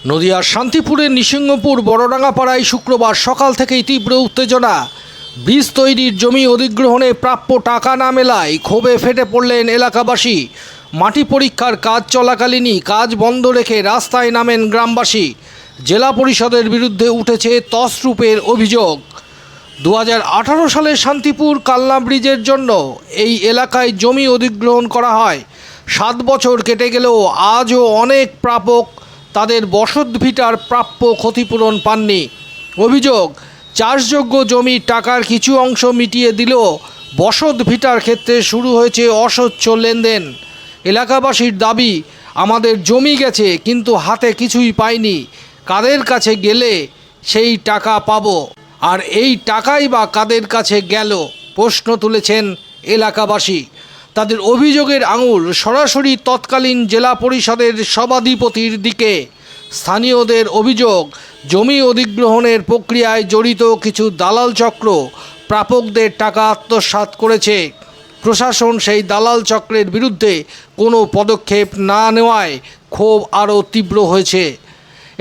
নদিয়ার শান্তিপুরের নৃসিংহপুর বড়ডাঙ্গাপাড়ায় শুক্রবার সকাল থেকেই তীব্র উত্তেজনা। ব্রিজ তৈরির জমি অধিগ্রহণে প্রাপ্য টাকা না মেলায় ক্ষোভে ফেটে পড়লেন এলাকাবাসী। মাটি পরীক্ষার কাজ চলাকালীনই কাজ বন্ধ রেখে রাস্তায় নামেন গ্রামবাসী। জেলা পরিষদের বিরুদ্ধে উঠেছে তছরূপের অভিযোগ। 2018 সালে শান্তিপুর কালনা ব্রিজের জন্য এই এলাকায় জমি অধিগ্রহণ করা হয়। 7 বছর কেটে গেলেও আজও অনেক প্রাপক তাদের বসতভিটার প্রাপ্য ক্ষতিপূরণ পাননি। অভিযোগ, চাষযোগ্য জমির টাকার কিছু অংশ মিটিয়ে দিলেও বসতভিটার ক্ষেত্রে শুরু হয়েছে অস্বচ্ছ লেনদেন। এলাকাবাসীর দাবি, আমাদের জমি গেছে কিন্তু হাতে কিছুই পাইনি, কাদের কাছে গেলে সেই টাকা পাবো, আর এই টাকাই বা কাদের কাছে গেল, প্রশ্ন তুলেছেন এলাকাবাসী। তাদের অভিযোগের আঙুল সরাসরি তৎকালীন জেলা পরিষদের সভাধিপতির দিকে। স্থানীয়দের অভিযোগ, জমি অধিগ্রহণের প্রক্রিয়ায় জড়িত কিছু দালাল চক্র প্রাপকদের টাকা আত্মসাৎ করেছে। প্রশাসন সেই দালাল চক্রের বিরুদ্ধে কোনো পদক্ষেপ না নেওয়ায় ক্ষোভ আরও তীব্র হয়েছে।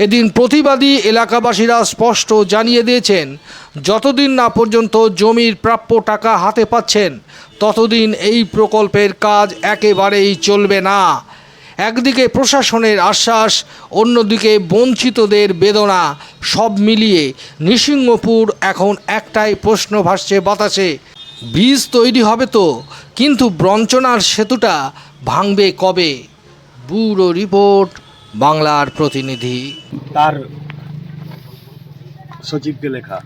এদিন প্রতিবাদী এলাকাবাসীরা স্পষ্ট জানিয়ে দিয়েছেন, যতদিন না পর্যন্ত জমির প্রাপ্য টাকা হাতে পাচ্ছেন ততদিন এই প্রকল্পের কাজ একেবারেই চলবে না। একদিকে প্রশাসনের আশ্বাস, অন্যদিকে বঞ্চিতদের বেদনা, সব মিলিয়ে নৃসিংহপুর এখন একটাই প্রশ্ন ভাসছে বাতাসে, ব্রিজ তৈরি হবে তো, কিন্তু বঞ্চনার সেতুটা ভাঙবে কবে? ব্যুরো রিপোর্ট, বাংলার প্রতিনিধি। তার সচিবকে লেখা।